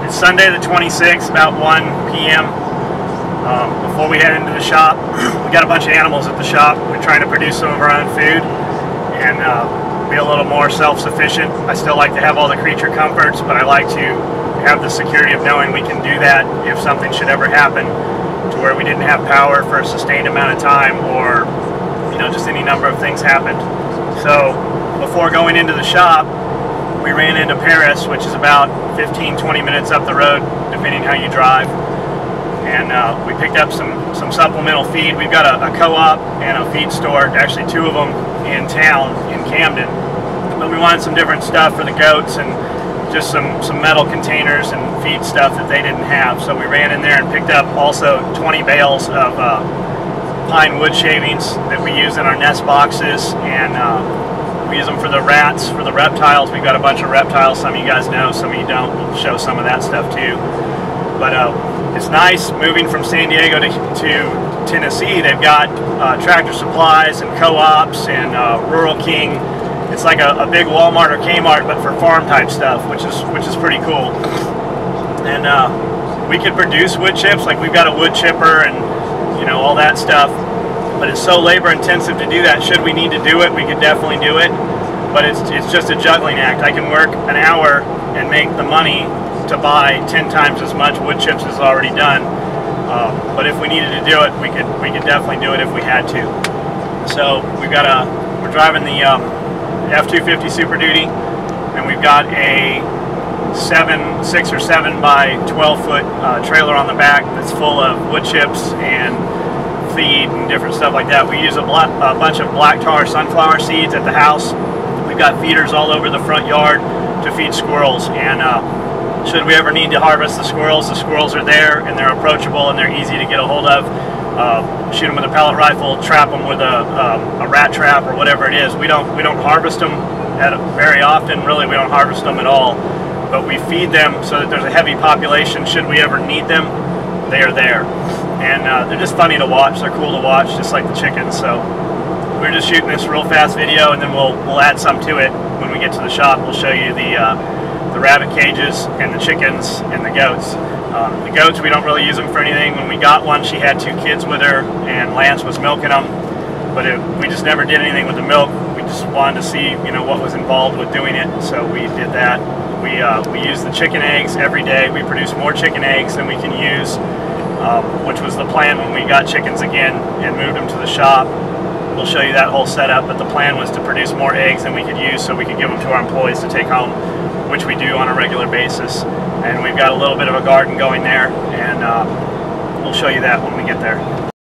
It's Sunday the 26th, about 1 p.m. Before we head into the shop, we got a bunch of animals at the shop. We're trying to produce some of our own food and be a little more self-sufficient. I still like to have all the creature comforts, but I like to have the security of knowing we can do that if something should ever happen to where we didn't have power for a sustained amount of time, or just any number of things happened. So before going into the shop, we ran into Paris, which is about 15-20 minutes up the road, depending how you drive. And we picked up some supplemental feed. We've got a co-op and a feed store, actually two of them in town, in Camden. But we wanted some different stuff for the goats and just some metal containers and feed stuff that they didn't have. So we ran in there and picked up also 20 bales of pine wood shavings that we use in our nest boxes, and we use them for the rats, for the reptiles. We've got a bunch of reptiles. Some of you guys know, some of you don't. We'll show some of that stuff too. But it's nice moving from San Diego to Tennessee. They've got Tractor Supplies and co-ops and Rural King. It's like a big Walmart or Kmart, but for farm type stuff, which is pretty cool. And we could produce wood chips. Like, we've got a wood chipper and all that stuff. But it's so labor intensive to do that. Should we need to do it, we could definitely do it. But it's just a juggling act. I can work an hour and make the money to buy 10 times as much wood chips as already done. But if we needed to do it, we could definitely do it if we had to. So we're driving the F-250 Super Duty, and we've got a 6 or 7 by 12 foot trailer on the back that's full of wood chips and feed and different stuff like that. We use a bunch of black tar sunflower seeds at the house. We've got feeders all over the front yard to feed squirrels, and should we ever need to harvest the squirrels are there and they're approachable and they're easy to get a hold of. Shoot them with a pellet rifle, trap them with a rat trap or whatever it is. We don't harvest them very often. Really, we don't harvest them at all, but we feed them so that there's a heavy population. Should we ever need them, they are there. And they're just funny to watch. They're cool to watch, just like the chickens. So we're just shooting this real fast video, and then we'll add some to it when we get to the shop. We'll show you the rabbit cages and the chickens and the goats. The goats, we don't really use them for anything. When we got one, she had 2 kids with her, and Lance was milking them. But we just never did anything with the milk. We just wanted to see, what was involved with doing it. So we did that. We use the chicken eggs every day. We produce more chicken eggs than we can use, which was the plan when we got chickens again and moved them to the shop. We'll show you that whole setup, but the plan was to produce more eggs than we could use so we could give them to our employees to take home, which we do on a regular basis. And we've got a little bit of a garden going there, and we'll show you that when we get there.